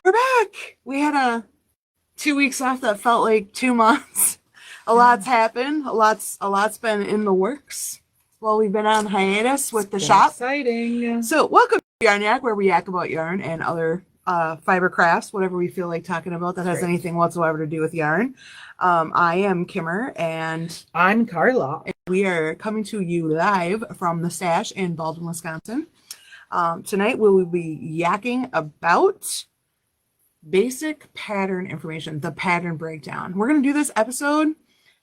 We're back. We had 2 weeks off that felt like 2 months. A lot's happened. A lot's been in the works while we've been on hiatus with the shop. Exciting. So welcome to Yarnyak, where we yak about yarn and other fiber crafts, whatever we feel like talking about that has anything whatsoever to do with yarn. I am Kimmer, and I'm Carla. And we are coming to you live from the stash in Baldwin, Wisconsin. Tonight we will be yakking about basic pattern information, the pattern breakdown. We're going to do this episode, and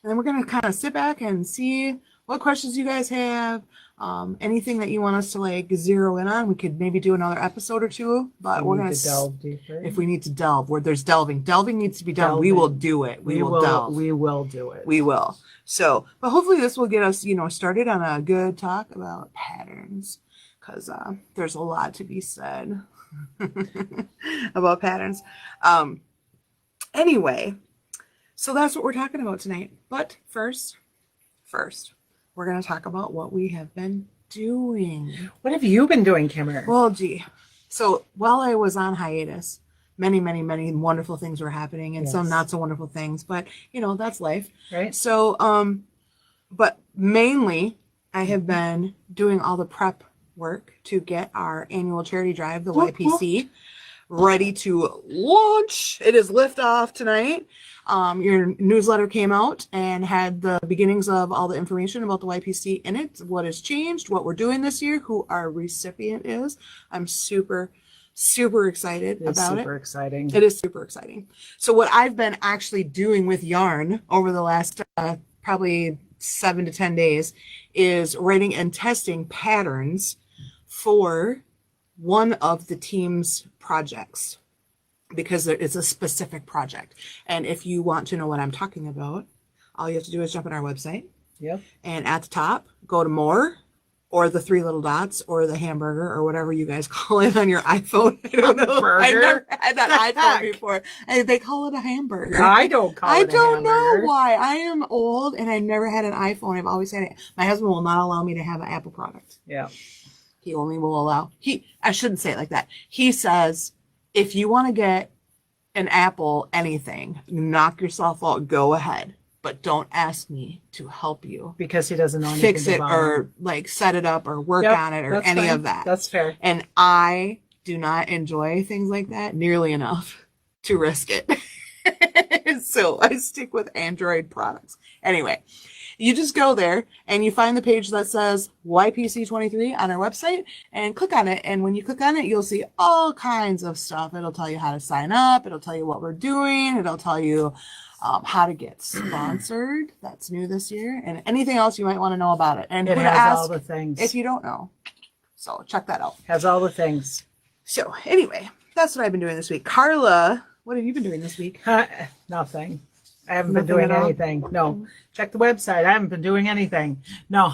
then we're going to kind of sit back and see what questions you guys have, anything that you want us to like zero in on. We could maybe do another episode or two, but we're going to delve deeper. If we need to delve, where there's delving needs to be done. We will do it. We will delve. We will do it. We will. So, but hopefully this will get us, started on a good talk about patterns, because there's a lot to be said about patterns. Anyway, so that's what we're talking about tonight. But first, we're going to talk about what we have been doing. What have you been doing, Kimmer? Well, gee. So while I was on hiatus, many wonderful things were happening, and some not so wonderful things, but that's life. Right. So, but mainly I have been doing all the prep work to get our annual charity drive, the YPC, ready to launch. It is liftoff tonight. Your newsletter came out and had the beginnings of all the information about the YPC in it, what has changed, what we're doing this year, who our recipient is. I'm super excited about it. Super exciting. It is super exciting. So what I've been actually doing with yarn over the last probably 7 to 10 days is writing and testing patterns for one of the team's projects, because it's a specific project. And if you want to know what I'm talking about, all you have to do is jump on our website. Yep. And at the top, go to more, or the 3 little dots, or the hamburger, or whatever you guys call it on your iPhone. I don't know. I've never had that iPhone before. And they call it a hamburger. I don't call it a hamburger. I don't know why. I am old and I've never had an iPhone. I've always had it. My husband will not allow me to have an Apple product. Yeah. He only will allow, I shouldn't say it like that. He says, if you want to get an Apple anything, knock yourself out, go ahead. But don't ask me to help you. Because he doesn't know anything fix it or like set it up or work on it or any of that. That's fair. And I do not enjoy things like that nearly enough to risk it. So I stick with Android products. Anyway, you just go there and you find the page that says YPC23 on our website and click on it. And when you click on it, you'll see all kinds of stuff. It'll tell you how to sign up. It'll tell you what we're doing. It'll tell you how to get sponsored. That's new this year. And anything else you might want to know about it. And it who has to ask all the things. if you don't know. So check that out. Has all the things. So anyway, that's what I've been doing this week. Carla, what have you been doing this week? Nothing. I haven't been doing anything. No. Check the website. I haven't been doing anything. No.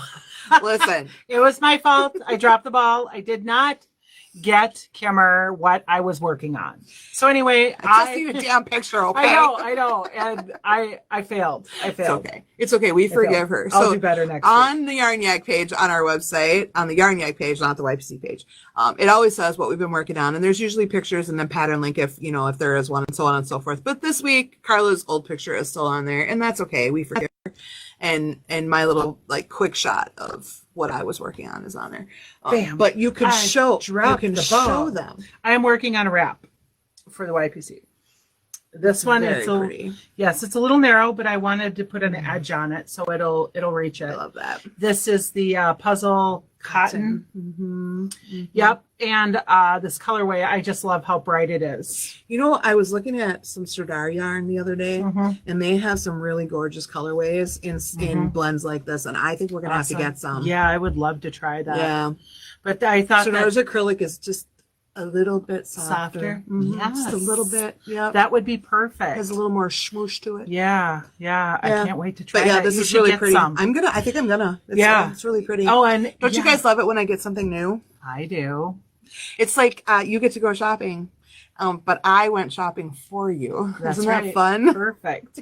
Listen. It was my fault. I dropped the ball. I did not get Kimmer what I was working on. So anyway, I just need a damn picture, okay? I know. And I failed. It's okay. We forgive her. I'll do better next week. On the Yarnyak page on our website, on the Yarnyak page, not the YPC page, it always says what we've been working on. And there's usually pictures and then pattern link if there is one, and so on and so forth. But this week, Carla's old picture is still on there, and that's okay. We forgive her. And my little like quick shot of what I was working on is on there. Bam. But you can show them. I am working on a wrap for the YPC. This one is pretty. Yes, it's a little narrow, but I wanted to put an edge on it so it'll reach it. I love that. This is the puzzle cotton. Yep, and this colorway, I just love how bright it is. I was looking at some Sardar yarn the other day, and they have some really gorgeous colorways in blends like this, and I think we're gonna have to get some. Yeah, I would love to try that. Yeah, but I thought Sardar's acrylic is just a little bit softer. Yes. Just a little bit. Yeah. That would be perfect. Has a little more smoosh to it. Yeah. I can't wait to try that. But this is really pretty. I think I'm gonna. It's really pretty. Oh, and don't you guys love it when I get something new? I do. It's like you get to go shopping. But I went shopping for you. That's Isn't right. that fun? Perfect.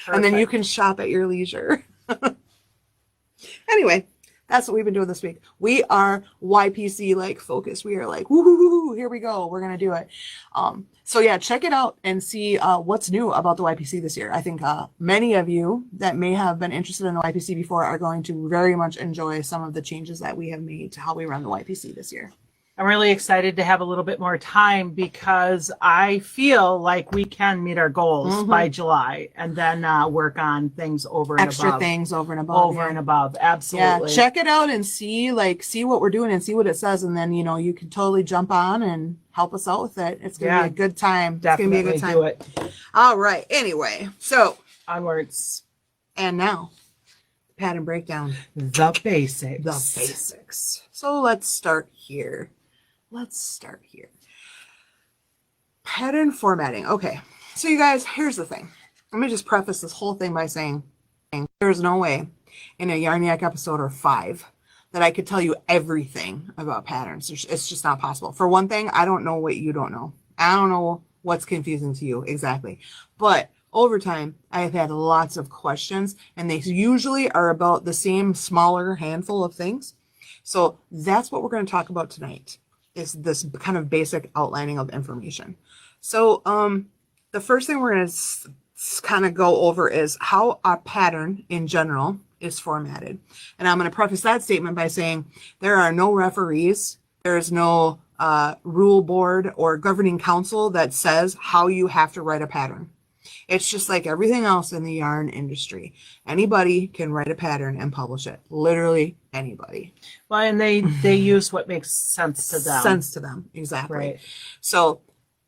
And then you can shop at your leisure. Anyway, That's what we've been doing this week. We are YPC like focused. We are like, woo, here we go. We're going to do it. So yeah, check it out and see what's new about the YPC this year. I think many of you that may have been interested in the YPC before are going to very much enjoy some of the changes that we have made to how we run the YPC this year. I'm really excited to have a little bit more time because I feel like we can meet our goals by July and then work on things over and Extra above. things over and above. Over and above. Absolutely. Yeah, check it out and see what we're doing and see what it says. And then, you can totally jump on and help us out with it. It's going to be a good time. Definitely it's going to be a good time. do it. All right. Anyway, so onwards. And now, pattern breakdown. The basics. The basics. So let's start here. Pattern formatting. Okay. So you guys, here's the thing. Let me just preface this whole thing by saying there's no way in a Yarnyak episode or 5 that I could tell you everything about patterns. It's just not possible. For one thing, I don't know what you don't know. I don't know what's confusing to you exactly. But over time, I have had lots of questions, and they usually are about the same smaller handful of things. So that's what we're going to talk about tonight, is this kind of basic outlining of information. So the first thing we're going to kind of go over is how a pattern in general is formatted. And I'm going to preface that statement by saying there are no referees. There is no rule board or governing council that says how you have to write a pattern. It's just like everything else in the yarn industry. Anybody can write a pattern and publish it. Literally anybody. Well, and they use what makes sense to them. Sense to them, exactly. Right. So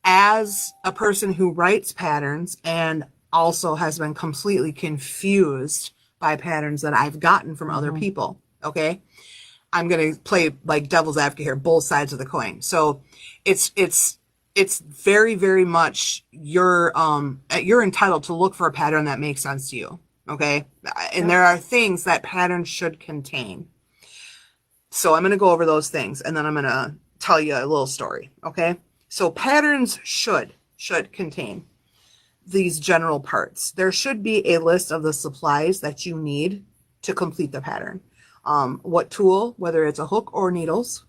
as a person who writes patterns and also has been completely confused by patterns that I've gotten from other people, okay? I'm going to play like devil's advocate here, both sides of the coin. So it's very, very much you're entitled to look for a pattern that makes sense to you. Okay. And there are things that patterns should contain. So I'm going to go over those things and then I'm going to tell you a little story. Okay. So patterns should contain these general parts. There should be a list of the supplies that you need to complete the pattern. What tool, whether it's a hook or needles,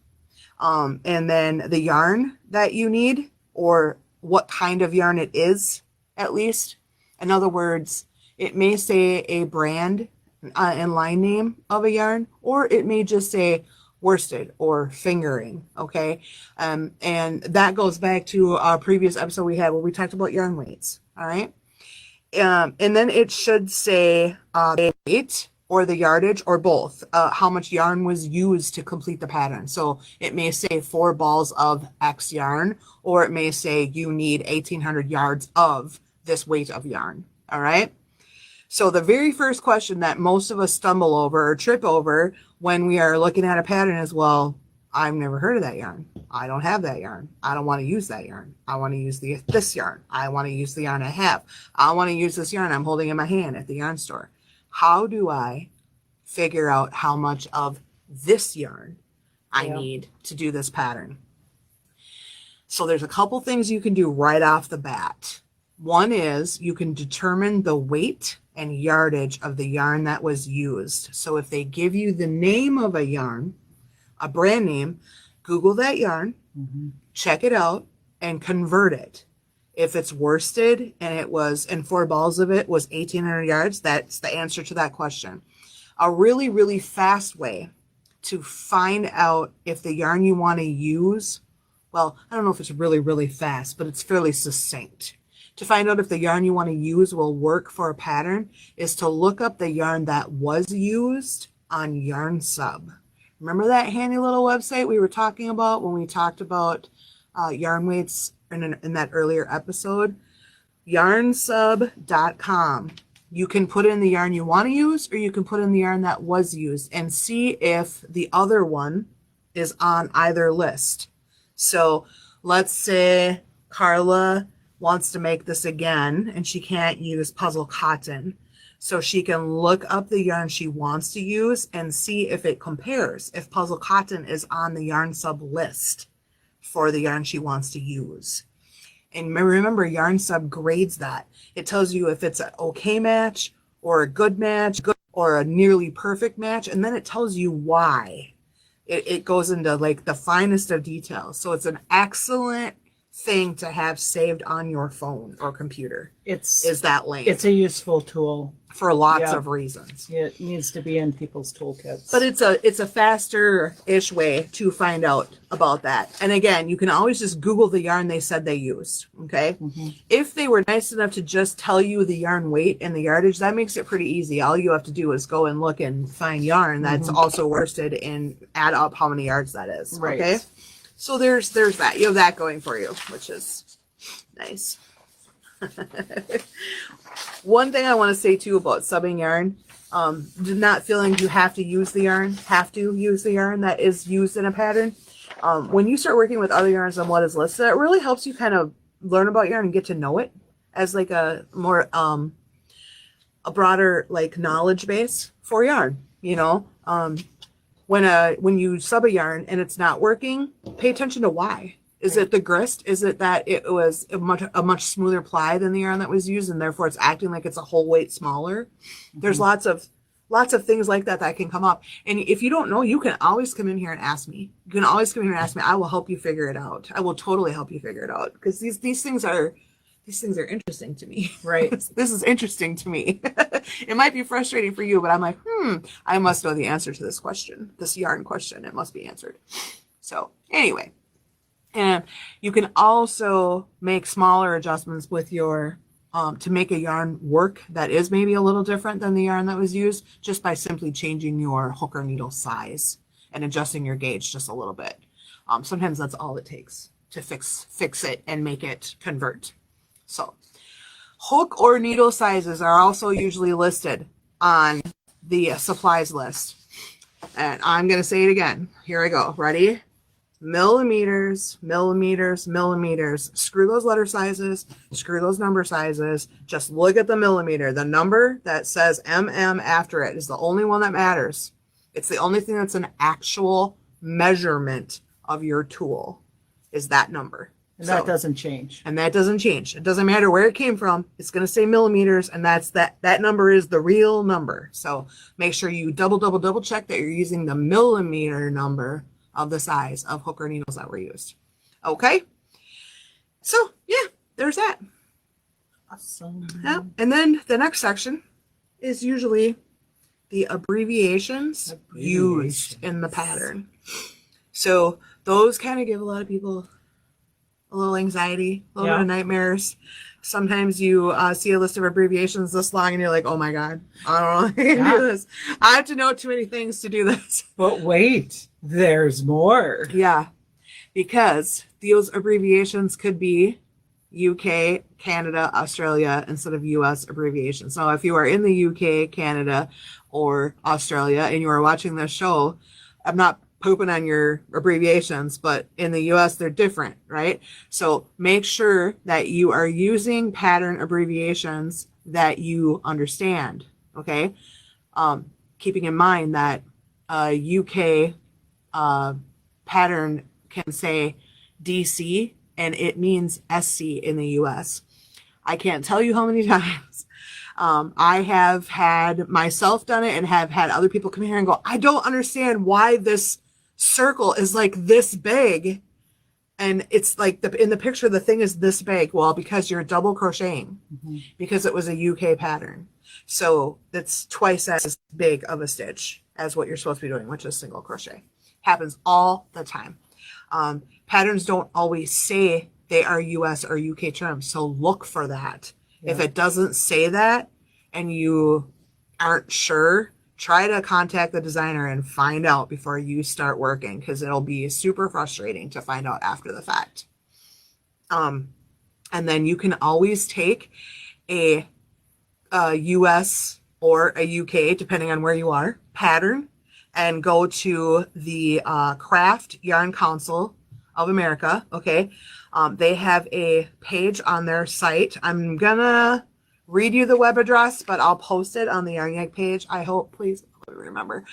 and then the yarn that you need, or what kind of yarn it is, at least. In other words, it may say a brand and line name of a yarn, or it may just say worsted or fingering, okay? And that goes back to a previous episode we had where we talked about yarn weights, all right? And then it should say weight, or the yardage, or both, how much yarn was used to complete the pattern. So it may say 4 balls of X yarn, or it may say you need 1,800 yards of this weight of yarn, all right? So the very first question that most of us stumble over or trip over when we are looking at a pattern is, well, I've never heard of that yarn. I don't have that yarn. I don't want to use that yarn. I want to use this yarn. I want to use the yarn I have. I want to use this yarn I'm holding in my hand at the yarn store. How do I figure out how much of this yarn I need to do this pattern? So there's a couple things you can do right off the bat. One is you can determine the weight and yardage of the yarn that was used. So if they give you the name of a yarn, a brand name, Google that yarn, check it out, and convert it. If it's worsted and 4 balls of it was 1,800 yards, that's the answer to that question. A really, really fast way to find out if the yarn you want to use, well, I don't know if it's really, really fast, but it's fairly succinct. To find out if the yarn you want to use will work for a pattern is to look up the yarn that was used on Yarn Sub. Remember that handy little website we were talking about when we talked about yarn weights in that earlier episode? Yarnsub.com. You can put in the yarn you want to use, or you can put in the yarn that was used and see if the other one is on either list. So let's say Carla wants to make this again and she can't use puzzle cotton. So she can look up the yarn she wants to use and see if it compares, if puzzle cotton is on the Yarn Sub list for the yarn she wants to use. And remember, Yarn Sub grades that. It tells you if it's an okay match or a good match, or a nearly perfect match, and then it tells you why. It goes into like the finest of details. So it's an excellent thing to have saved on your phone or computer. Is that link. It's a useful tool for lots of reasons. It needs to be in people's toolkits. But it's a faster-ish way to find out about that. And again, you can always just Google the yarn they said they used, okay? If they were nice enough to just tell you the yarn weight and the yardage, that makes it pretty easy. All you have to do is go and look and find yarn that's also worsted and add up how many yards that is, okay? So there's that. You have that going for you, which is nice. One thing I want to say too about subbing yarn, not feeling you have to use the yarn that is used in a pattern. When you start working with other yarns on what is listed, it really helps you kind of learn about yarn and get to know it as like a more a broader like knowledge base for yarn. You know, when you sub a yarn and it's not working, pay attention to why. Is it the grist? Is it that it was a much smoother ply than the yarn that was used, and therefore it's acting like it's a whole weight smaller? There's lots of things like that can come up. And if you don't know, you can always come in here and ask me. You can always come in here and ask me. I will help you figure it out. I will totally help you figure it out, because these things are interesting to me. Right. This is interesting to me. It might be frustrating for you, but I'm like, I must know the answer to this question, this yarn question. It must be answered. So anyway. And you can also make smaller adjustments with your, to make a yarn work that is maybe a little different than the yarn that was used, just by simply changing your hook or needle size and adjusting your gauge just a little bit. Sometimes that's all it takes to fix it and make it convert. So hook or needle sizes are also usually listed on the supplies list. And I'm going to say it again. Here I go. Ready? Millimeters, millimeters, millimeters. Screw those letter sizes, screw those number sizes. Just look at the millimeter. The number that says mm after it is the only one that matters. It's the only thing that's an actual measurement of your tool, is that number. And that doesn't change. And that doesn't change. It doesn't matter where it came from. It's going to say millimeters, and that number is the real number. So make sure you double check that you're using the millimeter number of the size of hook or needles that were used. Okay. So yeah, there's that. Awesome. Yeah. And then the next section is usually the abbreviations used in the pattern. So those kind of give a lot of people a little anxiety, a little bit of nightmares. Sometimes you see a list of abbreviations this long and you're like, oh my God, I don't know how to do this. I have to know too many things to do this. But wait, there's more. Yeah, because those abbreviations could be UK, Canada, Australia instead of US abbreviations. So if you are in the UK, Canada, or Australia and you are watching this show, I'm not pooping on your abbreviations, but in the US they're different, right? So make sure that you are using pattern abbreviations that you understand, okay? Keeping in mind that UK pattern can say DC and it means SC in the US. I can't tell you how many times I have had myself done it and have had other people come here and go, I don't understand why this circle is like this big, and it's like in the picture the thing is this big. Well, because you're double crocheting, because it was a UK pattern, so it's twice as big of a stitch as what you're supposed to be doing, which is single crochet. Happens all the time. Patterns don't always say they are US or UK terms, so look for that. If it doesn't say that and you aren't sure, try to contact the designer and find out before you start working, because it'll be super frustrating to find out after the fact. And then you can always take a US or a UK, depending on where you are, pattern and go to the Craft Yarn Council of America, okay? They have a page on their site. I'm gonna read you the web address, but I'll post it on the ASKYARNYAK page. I hope, please remember.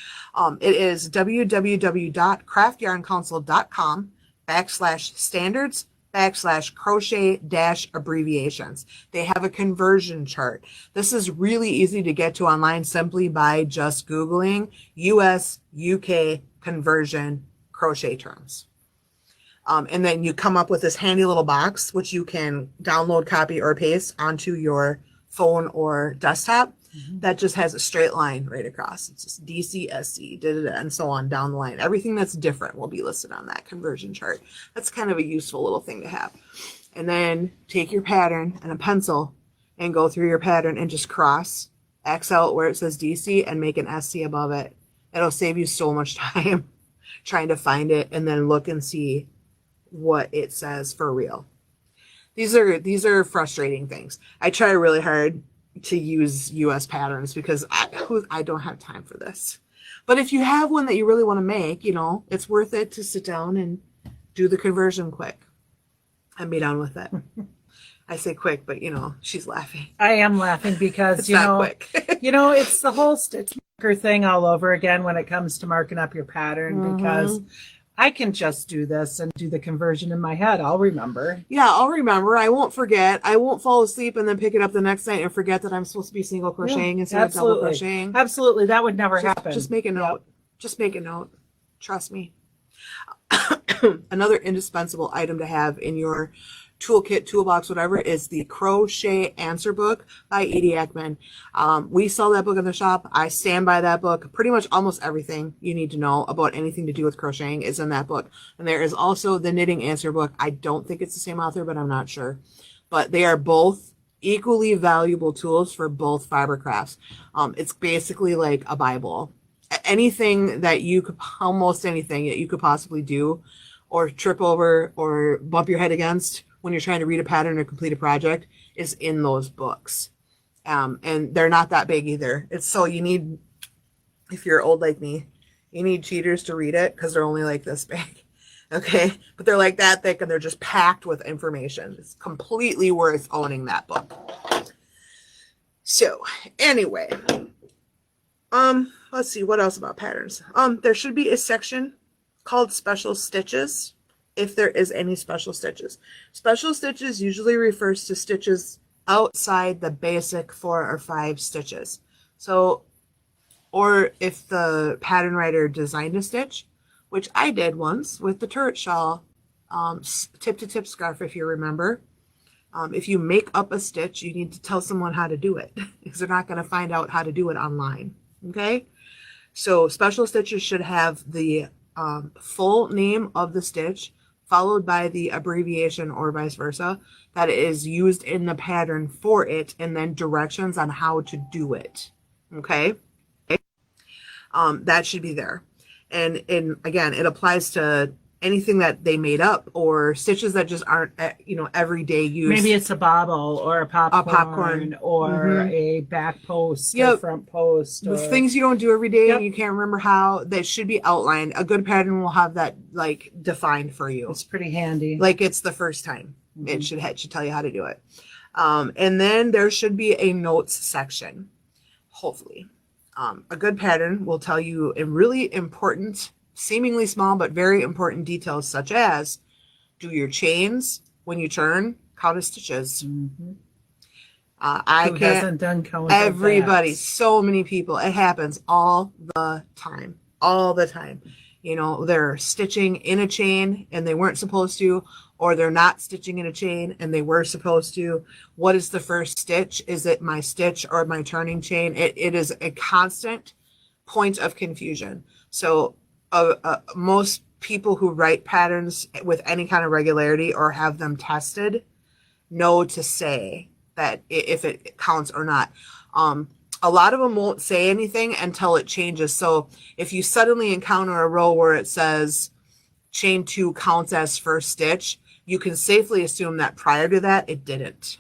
It is www.craftyarncouncil.com/standards /crochet dash abbreviations. They have a conversion chart. This is really easy to get to online simply by just Googling US, UK conversion crochet terms. And then you come up with this handy little box, which you can download, copy, or paste onto your phone or desktop. That just has a straight line right across. It's just DCSC, and so on down the line. Everything that's different will be listed on that conversion chart. That's kind of a useful little thing to have. And then take your pattern and a pencil and go through your pattern and just cross, X out where it says DC and make an SC above it. It'll save you so much time trying to find it and then look and see what it says for real. These are frustrating things. I try really hard to use US patterns because I don't have time for this. But if you have one that you really want to make, it's worth it to sit down and do the conversion quick and be done with it. I say quick, but she's laughing. I am laughing because it's not quick. It's the whole stitch marker thing all over again when it comes to marking up your pattern, because I can just do this and do the conversion in my head. I'll remember. Yeah, I'll remember. I won't forget. I won't fall asleep and then pick it up the next night and forget that I'm supposed to be single crocheting instead of double crocheting. Absolutely. That would never happen. Just make a note. Yep. Just make a note. Trust me. Another indispensable item to have in your toolkit, toolbox, whatever, is the Crochet Answer Book by Edie Ekman. We sell that book in the shop. I stand by that book. Pretty much almost everything you need to know about anything to do with crocheting is in that book. And there is also the Knitting Answer Book. I don't think it's the same author, but I'm not sure. But they are both equally valuable tools for both fiber crafts. It's basically like a Bible. Almost anything that you could possibly do or trip over or bump your head against when you're trying to read a pattern or complete a project is in those books. And they're not that big either. You need, if you're old like me, you need cheaters to read it because they're only like this big. Okay. But they're like that thick and they're just packed with information. It's completely worth owning that book. So anyway, let's see what else about patterns. There should be a section called special stitches. If there is any special stitches. Special stitches usually refers to stitches outside the basic 4 or 5 stitches. So, or if the pattern writer designed a stitch, which I did once with the turret shawl, tip to tip scarf, if you remember. If you make up a stitch, you need to tell someone how to do it because they're not going to find out how to do it online. Okay. So special stitches should have the full name of the stitch, followed by the abbreviation or vice versa that is used in the pattern for it, and then directions on how to do it. Okay. That should be there. And again, it applies to anything that they made up or stitches that just aren't, everyday use. Maybe it's a bobble or a popcorn or a back post or front post. The things you don't do every day and you can't remember how, that should be outlined. A good pattern will have that defined for you. It's pretty handy. Like it's the first time. It should tell you how to do it. And then there should be a notes section, hopefully. A good pattern will tell you in really important, seemingly small but very important details, such as do your chains when you turn, count as stitches. Who I hasn't done count? Everybody, so many people. It happens all the time. They're stitching in a chain and they weren't supposed to, or they're not stitching in a chain and they were supposed to. What is the first stitch? Is it my stitch or my turning chain? It is a constant point of confusion. So most people who write patterns with any kind of regularity or have them tested know to say that if it counts or not. A lot of them won't say anything until it changes. So if you suddenly encounter a row where it says chain 2 counts as first stitch, you can safely assume that prior to that, it didn't.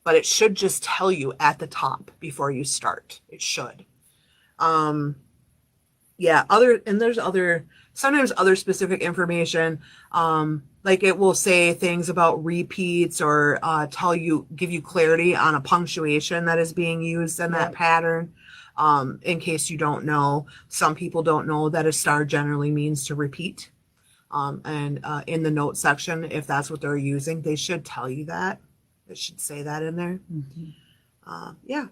But it should just tell you at the top before you start. It should. There's sometimes other specific information, like it will say things about repeats or give you clarity on a punctuation that is being used in that pattern. In case you don't know, some people don't know that a star generally means to repeat. And in the note section, if that's what they're using, they should tell you that. It should say that in there. Yeah.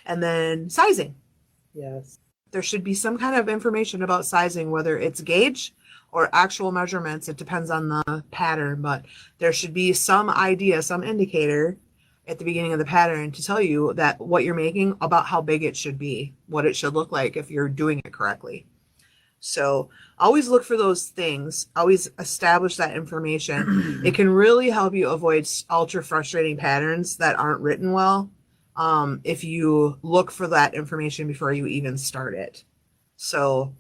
And then sizing. Yes. There should be some kind of information about sizing, whether it's gauge or actual measurements. It depends on the pattern, but there should be some idea, some indicator at the beginning of the pattern to tell you that what you're making about how big it should be, what it should look like if you're doing it correctly. So always look for those things. Always establish that information. It can really help you avoid ultra frustrating patterns that aren't written well. If you look for that information before you even start it. So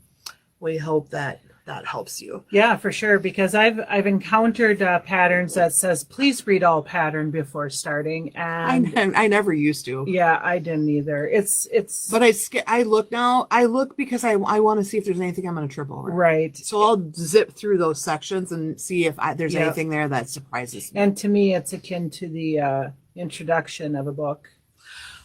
we hope that that helps you. Yeah, for sure. Because I've encountered patterns that says, please read all pattern before starting. And I never used to. yeah, I didn't either. It's, But I look now. I look because I want to see if there's anything I'm going to trip over. right. So I'll zip through those sections and see if there's Yep. anything there that surprises me. And to me, it's akin to the introduction of a book.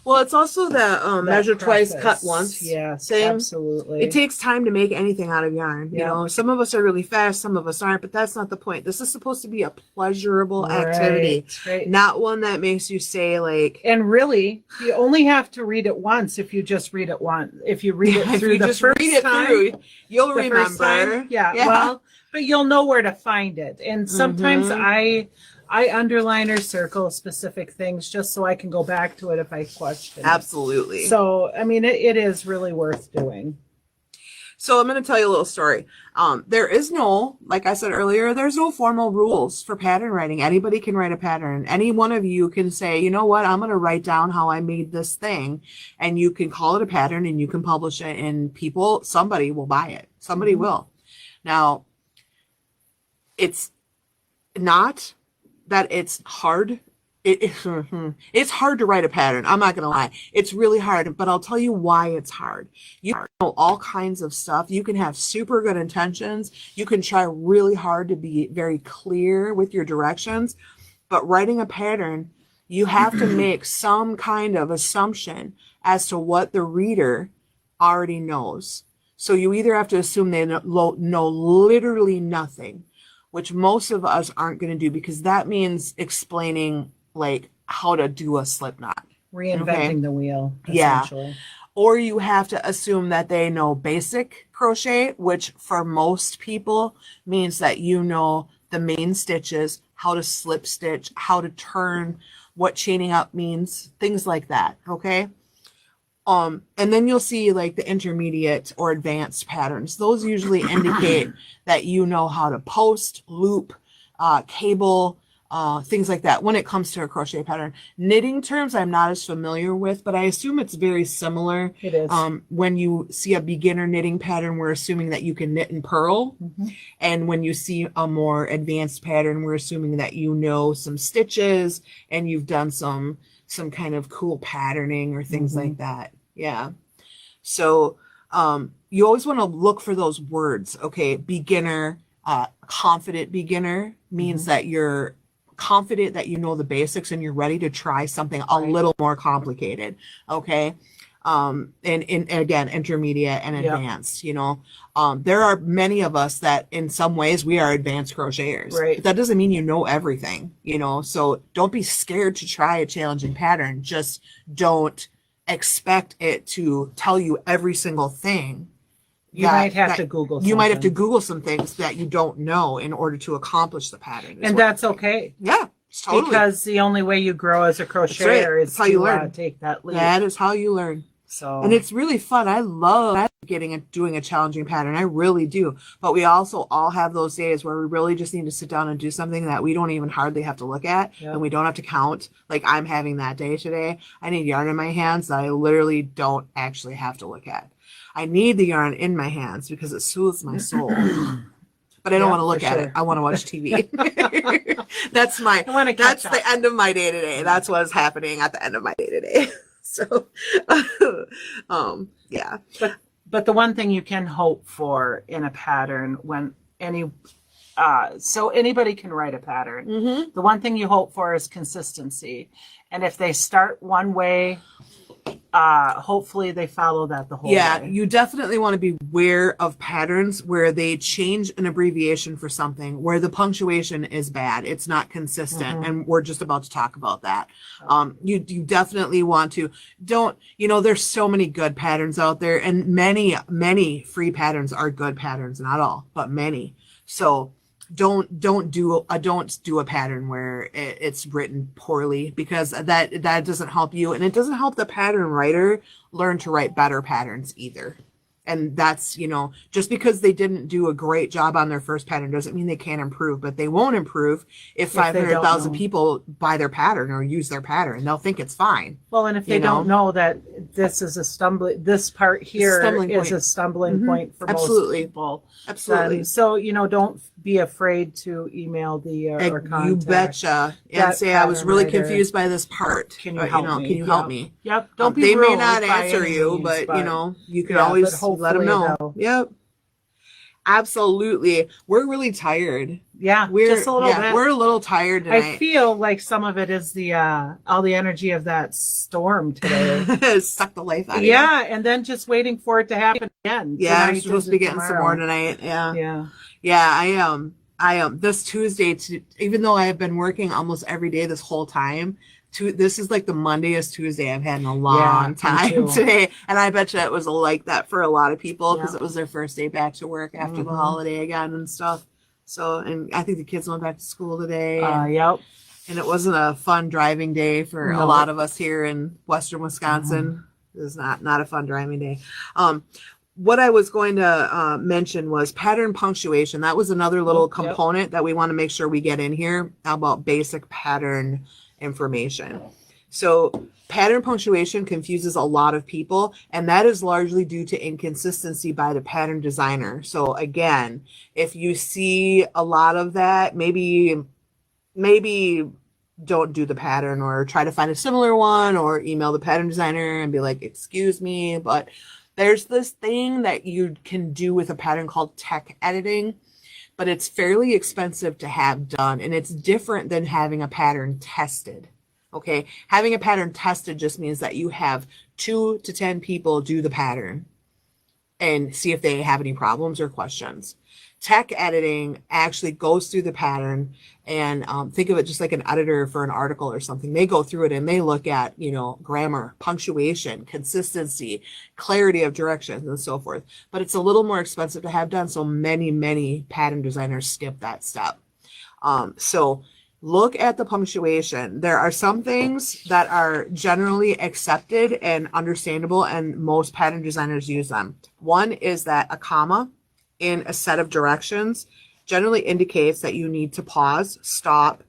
Well, it's also the measure twice, cut once. Yes, thing. absolutely. It takes time to make anything out of yarn. You Yep. know, some of us are really fast, some of us aren't, but that's not the point. This is supposed to be a pleasurable activity, Right. not one that makes you say like. And really, you only have to read it once if you just read it once. If you read it If through you the just first read it time, through, you'll the first remember. time, yeah, well, but you'll know where to find it. And sometimes I underline or circle specific things just so I can go back to it if I question it. Absolutely. So, I mean, it is really worth doing. So I'm going to tell you a little story. There is no, like I said earlier, there's no formal rules for pattern writing. Anybody can write a pattern. Any one of you can say, you know what, I'm going to write down how I made this thing, and you can call it a pattern and you can publish it, and somebody will buy it. Somebody will. Now, it's not that it's hard. It's hard to write a pattern. I'm not going to lie. It's really hard, but I'll tell you why it's hard. You know all kinds of stuff. You can have super good intentions. You can try really hard to be very clear with your directions, but writing a pattern, you have to make some kind of assumption as to what the reader already knows. So you either have to assume they know literally nothing, which most of us aren't going to do, because that means explaining like how to do a slip knot. Reinventing the wheel, Yeah. essentially. Or you have to assume that they know basic crochet, which for most people means that you know the main stitches, how to slip stitch, how to turn, what chaining up means, things like that. Okay. And then you'll see like the intermediate or advanced patterns. Those usually indicate that you know how to post, loop, cable, things like that when it comes to a crochet pattern. Knitting terms I'm not as familiar with, but I assume it's very similar. It is. When you see a beginner knitting pattern, we're assuming that you can knit and purl. And when you see a more advanced pattern, we're assuming that you know some stitches and you've done some kind of cool patterning or things like that. Yeah. So you always want to look for those words. Okay. Beginner, confident beginner means that you're confident that you know the basics and you're ready to try something a little more complicated. Okay. And again, intermediate and advanced, you know, there are many of us that in some ways we are advanced crocheters. Right. But that doesn't mean you know everything, you know, so don't be scared to try a challenging pattern. Just don't expect it to tell you every single thing. You might have to Google something. You might have to Google some things that you don't know in order to accomplish the pattern. And that's okay. Yeah, totally. Because the only way you grow as a crocheter is That's how you to learn. take that leap. That is how you learn. So, And it's really fun. I love doing a challenging pattern. I really do. But we also all have those days where we really just need to sit down and do something that we don't even hardly have to look at and we don't have to count. Like I'm having that day today. I need yarn in my hands that I literally don't actually have to look at. I need the yarn in my hands because it soothes my soul. But I don't want to look at it. I want to watch TV. That's the end of my day today. That's what's happening at the end of my day today. So, yeah. But the one thing you can hope for in a pattern so anybody can write a pattern. The one thing you hope for is consistency. And if they start one way hopefully they follow that the whole way. You definitely want to be aware of patterns where they change an abbreviation for something, where the punctuation is bad. It's not consistent. And we're just about to talk about that. You definitely want to there's so many good patterns out there, and many free patterns are good patterns, not all, but many. So don't do a pattern where it's written poorly, because that doesn't help you, and it doesn't help the pattern writer learn to write better patterns either. And that's, just because they didn't do a great job on their first pattern doesn't mean they can't improve, but they won't improve if 500,000 people buy their pattern or use their pattern. They'll think it's fine. Well, and if they don't know that this is this part here is a stumbling point for most people. Absolutely. Then, so, don't be afraid to email the or contact. You betcha. And say, I was really confused by this part. Can you help me? Can you help me? Yep. Don't be They rude may not by answer any you, means, but you can always let them know. Yep. Absolutely. We're really tired. Yeah, just a little bit. We're a little tired tonight. I feel like some of it is the all the energy of that storm today. Suck the life out of you. Yeah, and then just waiting for it to happen again. Yeah, I'm supposed to be getting some more tonight. Yeah. I am this Tuesday, even though I have been working almost every day this whole time, this is like the Monday-est Tuesday I've had in a long time today. And I bet you it was like that for a lot of people, because it was their first day back to work after the holiday again and stuff. So, and I think the kids went back to school today. Yep. And it wasn't a fun driving day for a lot of us here in Western Wisconsin. It was not a fun driving day. What I was going to mention was pattern punctuation. That was another little component that we want to make sure we get in here about basic pattern information. So pattern punctuation confuses a lot of people, and that is largely due to inconsistency by the pattern designer. So again, if you see a lot of that, maybe don't do the pattern, or try to find a similar one, or email the pattern designer and be like, excuse me, but there's this thing that you can do with a pattern called tech editing, but it's fairly expensive to have done, and it's different than having a pattern tested. Okay, having a pattern tested just means that you have 2 to 10 people do the pattern and see if they have any problems or questions. Tech editing actually goes through the pattern, and think of it just like an editor for an article or something. They go through it and they look at, grammar, punctuation, consistency, clarity of directions, and so forth. But it's a little more expensive to have done, so many pattern designers skip that step. So look at the punctuation. There are some things that are generally accepted and understandable, and most pattern designers use them. One is that a comma in a set of directions generally indicates that you need to pause, stop,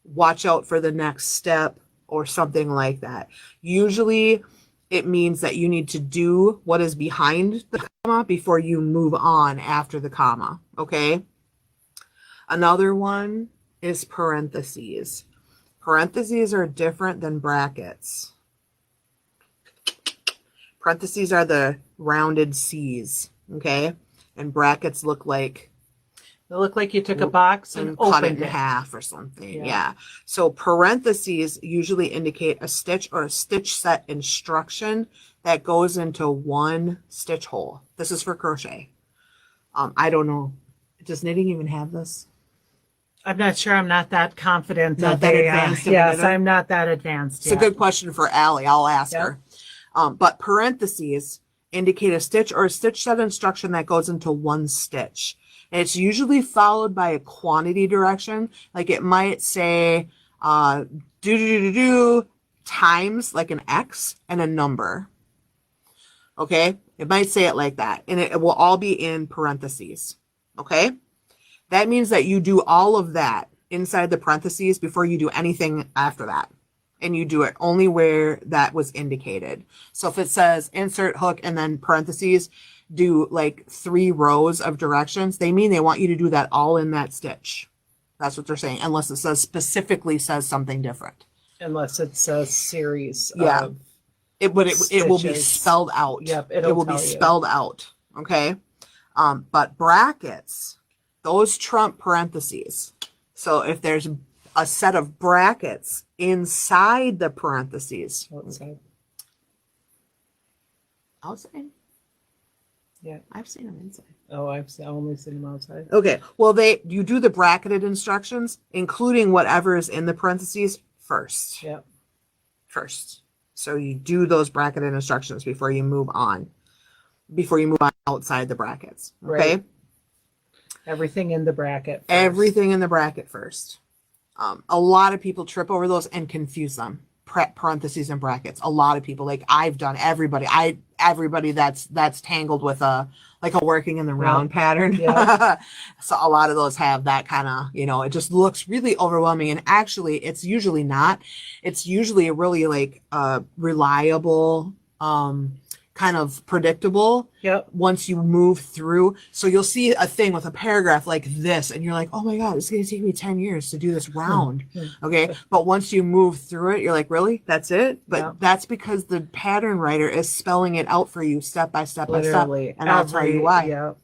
watch out for the next step, or something like that. Usually it means that you need to do what is behind the comma before you move on after the comma. Okay. Another one is parentheses. Parentheses are different than brackets. Parentheses are the rounded C's. Okay. And brackets look like you took a box and cut it opened in half or something. Yeah. So parentheses usually indicate a stitch or a stitch set instruction that goes into one stitch hole. This is for crochet. I don't know. Does knitting even have this? I'm not sure. I'm not that confident. Not that advanced. Yes, I'm not that advanced. It's a good question for Allie. I'll ask her. But parentheses indicate a stitch or a stitch set instruction that goes into one stitch. And it's usually followed by a quantity direction. Like it might say times like an X and a number. Okay? It might say it like that. And it will all be in parentheses. Okay? That means that you do all of that inside the parentheses before you do anything after that. And you do it only where that was indicated. So if it says insert hook and then parentheses, do like 3 rows of directions, they mean they want you to do that all in that stitch. That's what they're saying, unless it specifically says something different. Unless it's a series of it will be stitches. Spelled out. Yep, it will be spelled out. Okay. But brackets, those trump parentheses. So if there's a set of brackets inside the parentheses. Outside? Yeah. I've seen them inside. Oh, I've only seen them outside. Okay. Well, you do the bracketed instructions, including whatever is in the parentheses first. Yep. First. So you do those bracketed instructions before you move on outside the brackets. Okay. Right. Everything in the bracket first. Everything in the bracket first. A lot of people trip over those and confuse them. Parentheses and brackets. A lot of people, like I've done, everybody that's tangled with a working in the round pattern. Yeah. So a lot of those have that kind of, it just looks really overwhelming. And actually it's usually not. It's usually a really reliable, kind of predictable. Yep. Once you move through. So you'll see a thing with a paragraph like this and you're like, oh my God, it's going to take me 10 years to do this round. Okay. But once you move through it, you're like, really? That's it? But that's because the pattern writer is spelling it out for you step by step Literally. by step. And I'll tell you why. Yep.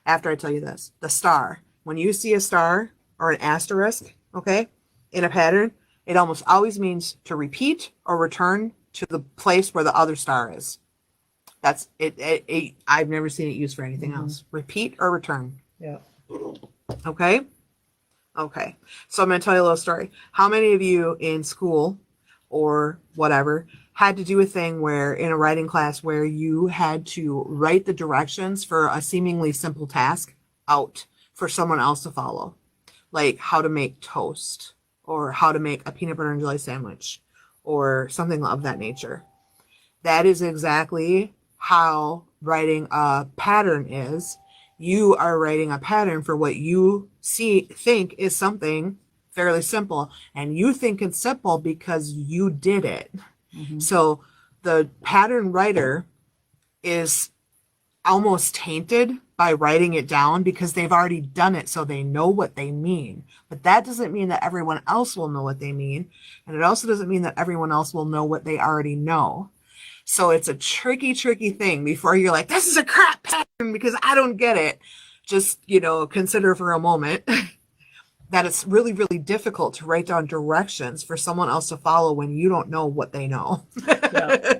After I tell you this, the star, when you see a star or an asterisk, okay, in a pattern, it almost always means to repeat or return to the place where the other star is. That's it. I've never seen it used for anything else. Repeat or return. Yeah. Okay. Okay. So I'm going to tell you a little story. How many of you in school or whatever had to do a thing where in a writing class where you had to write the directions for a seemingly simple task out for someone else to follow? Like how to make toast or how to make a peanut butter and jelly sandwich or something of that nature. That is exactly how writing a pattern is. You are writing a pattern for what you think is something fairly simple, and you think it's simple because you did it. Mm-hmm. So the pattern writer is almost tainted by writing it down because they've already done it, so they know what they mean. But that doesn't mean that everyone else will know what they mean, and it also doesn't mean that everyone else will know what they already know. So it's a tricky thing before you're like, this is a crap pattern because I don't get it. Just, consider for a moment that it's really, really difficult to write down directions for someone else to follow when you don't know what they know. Yeah.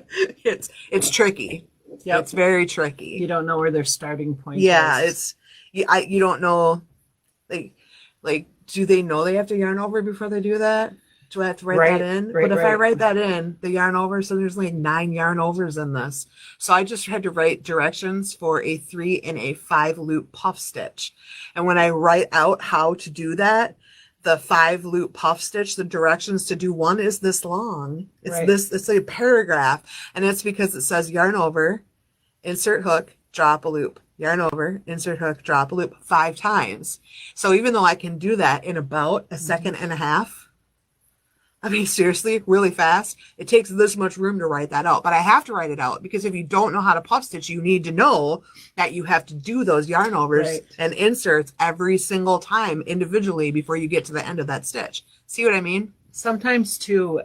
It's tricky. Yep. It's very tricky. You don't know where their starting point is. You don't know, like, do they know they have to yarn over before they do that? Do I have to write that in? But if I write that in, the yarn over, so there's like 9 yarn overs in this. So I just had to write directions for a 3 and a 5 loop puff stitch. And when I write out how to do that, the 5 loop puff stitch, the directions to do one is this long. It's a paragraph. And it's because it says yarn over, insert hook, drop a loop. Yarn over, insert hook, drop a loop 5 times. So even though I can do that in about a second and a half, I mean, seriously, really fast. It takes this much room to write that out. But I have to write it out because if you don't know how to puff stitch, you need to know that you have to do those yarn overs and inserts every single time individually before you get to the end of that stitch. See what I mean? Sometimes, too,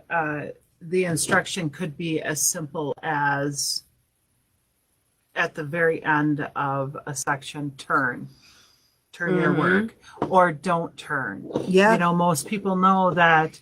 the instruction could be as simple as at the very end of a section, turn your work, or don't turn. Yeah. Most people know that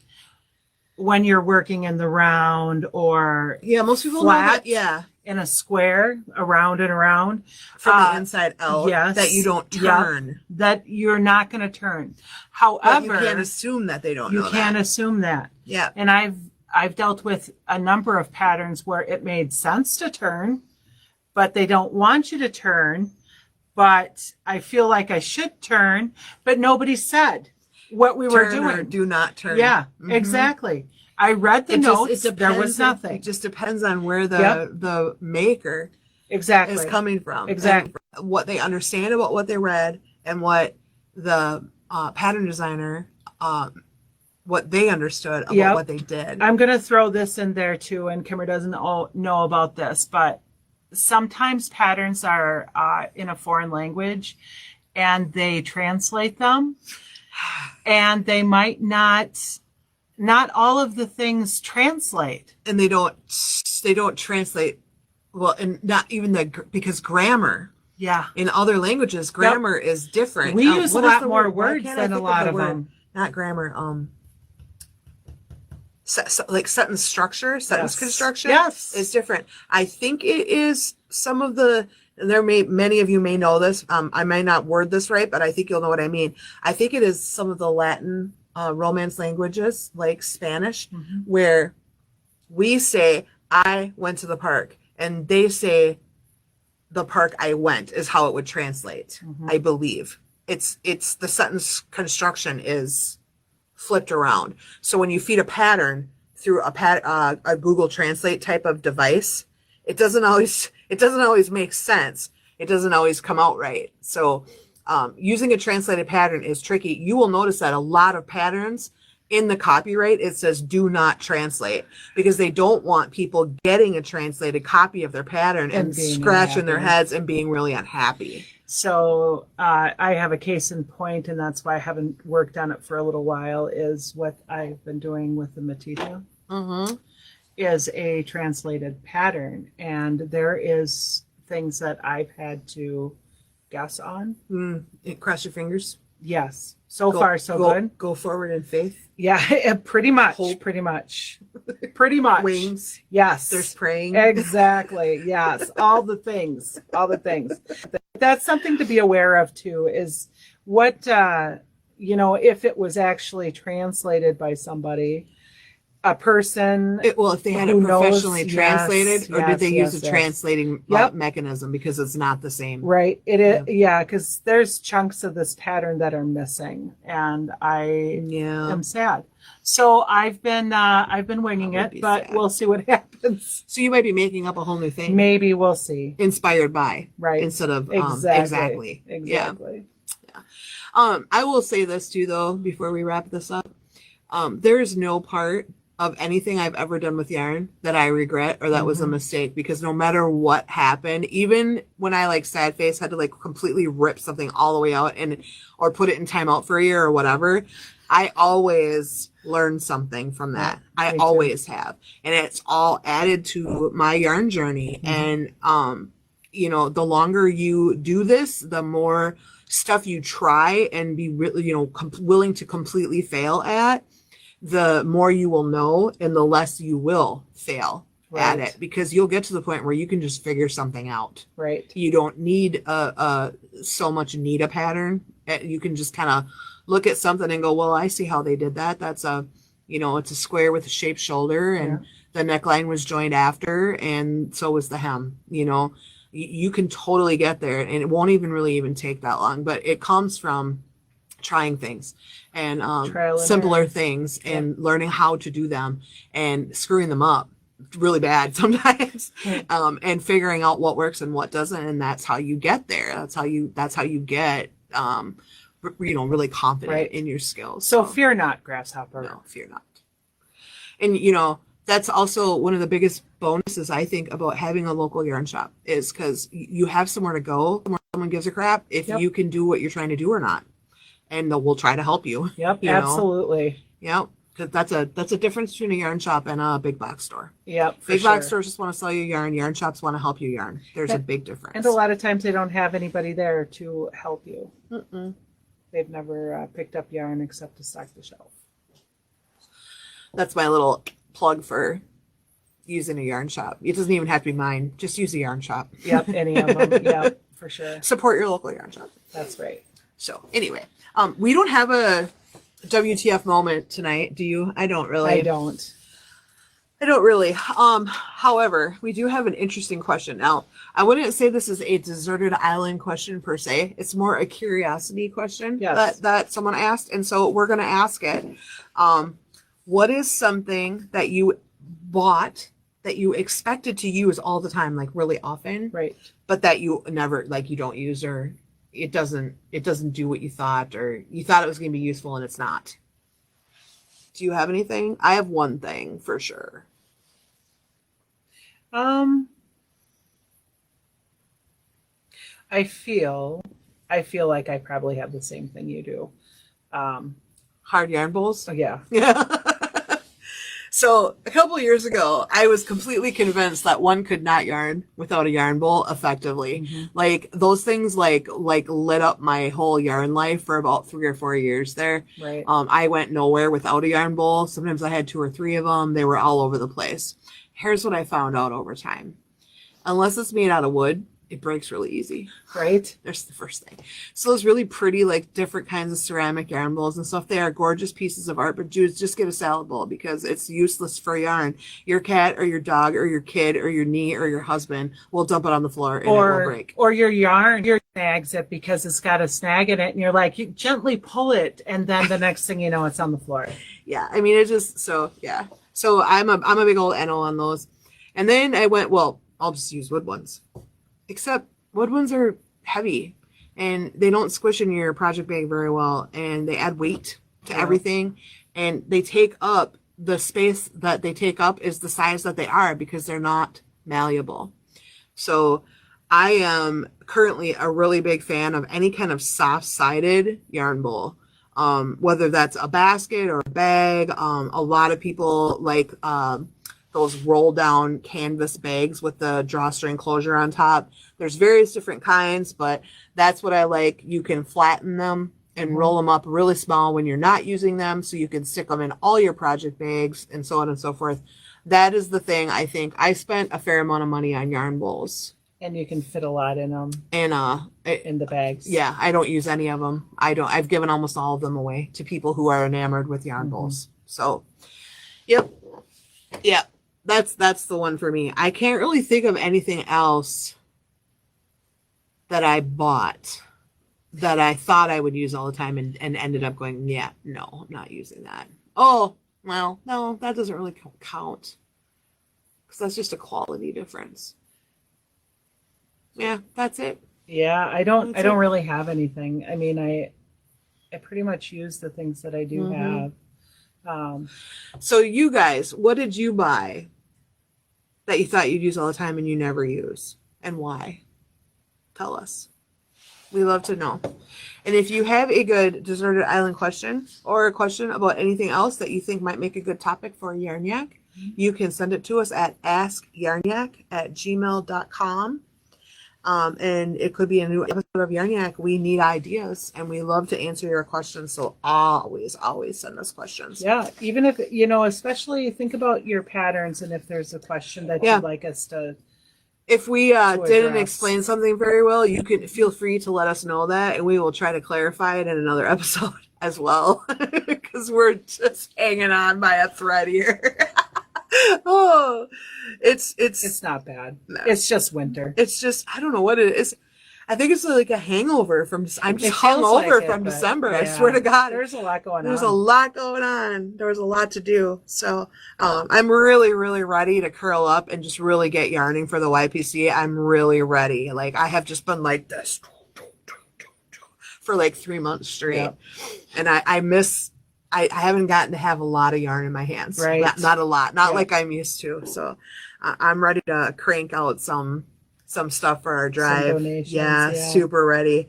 when you're working in the round or most people know that, in a square around and around from the inside out, that you don't turn, that you're not going to turn. However, but you can't assume that they don't know that. You can't assume that. Yeah. And I've dealt with a number of patterns where it made sense to turn, but they don't want you to turn, but I feel like I should turn, but nobody said what we were doing. Or do not turn. Yeah, exactly. I read the notes. There was nothing. It just depends on where the maker is coming from. Exactly. What they understand about what they read and what the pattern designer, what they understood about what they did. I'm going to throw this in there too, and Kimmer doesn't know about this, but sometimes patterns are in a foreign language and they translate them. And they might not all of the things translate. And they don't translate well, and not even because grammar. Yeah. In other languages, grammar is different. We use a lot more words than a lot of them. Not grammar. like sentence structure, sentence Yes. construction Yes. is different. I think it is some of the, many of you may know this. I may not word this right, but I think you'll know what I mean. I think it is some of the Latin Romance languages, like Spanish, where we say, I went to the park, and they say, the park I went, is how it would translate, I believe. It's the sentence construction is flipped around. So when you feed a pattern through a Google Translate type of device, it doesn't always make sense. It doesn't always come out right. So using a translated pattern is tricky. You will notice that a lot of patterns in the copyright, it says do not translate, because they don't want people getting a translated copy of their pattern and scratching their heads and being really unhappy. So I have a case in point, and that's why I haven't worked on it for a little while, is what I've been doing with the Matita is a translated pattern. And there is things that I've had to guess on. Cross your fingers. Yes. So far, so good. Go forward in faith. Yeah, pretty much. Hope. Pretty much. Pretty much. Wings. Yes. There's praying. Exactly. Yes. All the things. All the things. That's something to be aware of too, is what, if it was actually translated by somebody, a person. If they had it professionally translated, or did they use a yes. translating mechanism, because it's not the same. Right. It is. Yeah. Because there's chunks of this pattern that are missing, and I am sad. So I've been winging it, but we'll see what happens. So you might be making up a whole new thing. Maybe we'll see. Inspired by, right? Instead of exactly. Yeah. I will say this too, though, before we wrap this up. There is no part of anything I've ever done with yarn that I regret or that was a mistake, because no matter what happened, even when I sad face had to completely rip something all the way out or put it in timeout for a year or whatever, I always learned something from that. I always have. And it's all added to my yarn journey. And, the longer you do this, the more stuff you try and be really, willing to completely fail at, the more you will know and the less you will fail at it, because you'll get to the point where you can just figure something out. Right. You don't need so much need a pattern. You can just kind of look at something and go, well, I see how they did that. That's it's a square with a shaped shoulder, and the neckline was joined after, and so was the hem. You can totally get there, and it won't even take that long, but it comes from trying things and simpler things and learning how to do them and screwing them up really bad sometimes, and figuring out what works and what doesn't, and that's how you get there. That's how you get really confident in your skills. So fear not, grasshopper. No, fear not. And that's also one of the biggest bonuses I think about having a local yarn shop, is because you have somewhere to go where someone gives a crap if you can do what you're trying to do or not, and we'll try to help you. Yep, absolutely. Yep. Because that's a difference between a yarn shop and a big box store. Yep. Big box stores just want to sell you yarn. Yarn shops want to help you yarn. There's a big difference. And a lot of times they don't have anybody there to help you. They've never picked up yarn except to stock the shelf. That's my little plug for using a yarn shop. It doesn't even have to be mine. Just use a yarn shop. Yep, any of them. Yep, for sure. Support your local yarn shop. That's right. So anyway, we don't have a WTF moment tonight, do you? I don't really. I don't really. However, we do have an interesting question. Now, I wouldn't say this is a deserted island question per se. It's more a curiosity question that someone asked. And so we're going to ask it. What is something that you bought that you expected to use all the time, really often, right? But that you never, you don't use, or it doesn't do what you thought, or you thought it was going to be useful and it's not. Do you have anything? I have one thing for sure. I feel like I probably have the same thing you do. Hard yarn bowls? Yeah. Yeah. So a couple of years ago, I was completely convinced that one could not yarn without a yarn bowl effectively. Like those things like lit up my whole yarn life for about 3 or 4 years there. Right. I went nowhere without a yarn bowl. Sometimes I had 2 or 3 of them. They were all over the place. Here's what I found out over time. Unless it's made out of wood, it breaks really easy. Right. There's the first thing. So those really pretty, like different kinds of ceramic yarn bowls and stuff, they are gorgeous pieces of art, but dudes, just get a salad bowl because it's useless for yarn. Your cat or your dog or your kid or your knee or your husband will dump it on the floor and it will break. Or your yarn, your snags it because it's got a snag in it and you're like, you gently pull it and then the next thing you know, it's on the floor. Yeah. I mean, it just, so yeah. So I'm a big old NO on those. And then I went, well, I'll just use wood ones. Except wood ones are heavy and they don't squish in your project bag very well and they add weight to everything and they take up the space that they take up is the size that they are because they're not malleable. So I am currently a really big fan of any kind of soft-sided yarn bowl. Whether that's a basket or a bag. A lot of people like those roll down canvas bags with the drawstring closure on top. There's various different kinds, but that's what I like. You can flatten them and roll them up really small when you're not using them, so you can stick them in all your project bags and so on and so forth. That is the thing. I think I spent a fair amount of money on yarn bowls. And you can fit a lot in them. And in the bags. Yeah, I don't use any of them. I've given almost all of them away to people who are enamored with yarn bowls. So, yep. That's the one for me. I can't really think of anything else that I bought that I thought I would use all the time and ended up going, yeah, no, I'm not using that. Oh, well, no, that doesn't really count because that's just a quality difference. Yeah, that's it. Yeah, I don't really have anything. I mean, I pretty much use the things that I do have. So you guys, what did you buy that you thought you'd use all the time and you never use? And why? Tell us. We love to know. And if you have a good deserted island question or a question about anything else that you think might make a good topic for Yarnyak, you can send it to us at AskYarnyak@gmail.com. And it could be a new episode of Yarnyak. We need ideas and we love to answer your questions. So always send us questions. Yeah. Even if, especially think about your patterns and if there's a question that you'd like us to. If we didn't explain something very well, you can feel free to let us know that and we will try to clarify it in another episode as well. Because we're just hanging on by a thread here. Oh, it's not bad. No. It's just winter. It's just, I don't know what it is. I think it's like a hangover from, I'm just hungover from December. Yeah. I swear to God. There's a lot going on. There's a lot going on. There was a lot to do. So I'm really, really ready to curl up and just really get yarning for the YPC. I'm really ready. Like I have just been like this for like 3 months straight. Yep. And I haven't gotten to have a lot of yarn in my hands. Right. Not a lot. Not like I'm used to. So I'm ready to crank out some stuff for our drive. Some donations, yeah, super ready.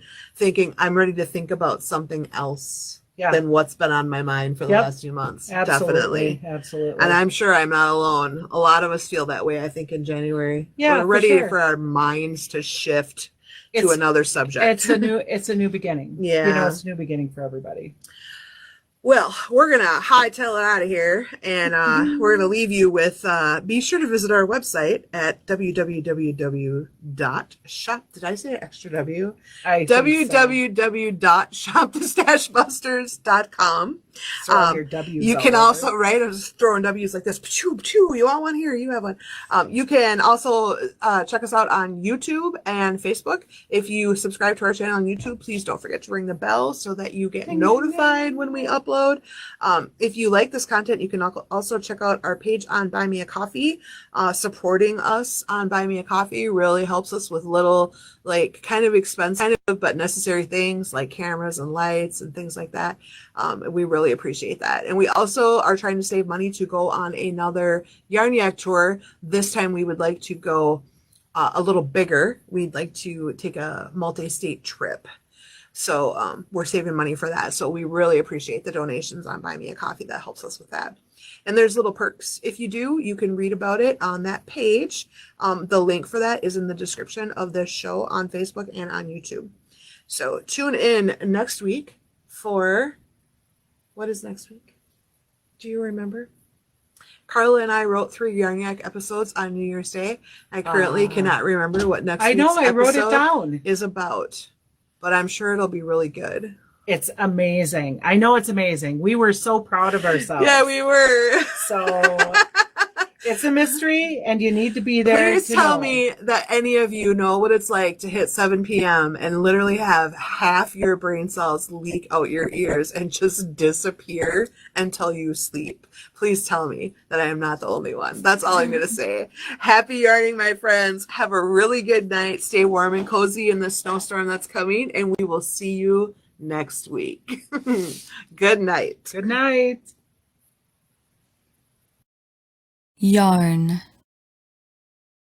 I'm ready to think about something else than what's been on my mind for the last few months. Absolutely. Definitely. And I'm sure I'm not alone. A lot of us feel that way, I think, in January. Yeah, we're ready for our minds to shift to another subject. It's a new beginning. Yeah. It's a new beginning for everybody. Well, we're going to hightail it out of here, and we're going to leave you with, be sure to visit our website at www.shop. Did I say extra W? www.shopthestashbusters.com. Your W's you can also, right? I'm just throwing W's like this. You want one here? You have one. You can also check us out on YouTube and Facebook. If you subscribe to our channel on YouTube, please don't forget to ring the bell so that you get notified when we upload. If you like this content, you can also check out our page on Buy Me a Coffee. Supporting us on Buy Me a Coffee really helps us with little, like, kind of expensive but necessary things like cameras and lights and things like that. We really appreciate that. And we also are trying to save money to go on another Yarnyak tour. This time we would like to go a little bigger. We'd like to take a multi-state trip. So we're saving money for that. So we really appreciate the donations on Buy Me a Coffee. That helps us with that. And there's little perks. If you do, you can read about it on that page. The link for that is in the description of this show on Facebook and on YouTube. So tune in next week for, what is next week? Do you remember? Carla and I wrote 3 Yarnyak episodes on New Year's Day. I currently cannot remember what next I know, week's I wrote it episode down. is about, but I'm sure it'll be really good. It's amazing. I know it's amazing. We were so proud of ourselves. Yeah, we were. So it's a mystery, and you need to be there. Please to tell know. me that any of you know what it's like to hit 7 p.m. and literally have half your brain cells leak out your ears and just disappear until you sleep. Please tell me that I am not the only one. That's all I'm going to say. Happy yarning, my friends. Have a really good night. Stay warm and cozy in the snowstorm that's coming, and we will see you next week. Good night. Good night. Yarn.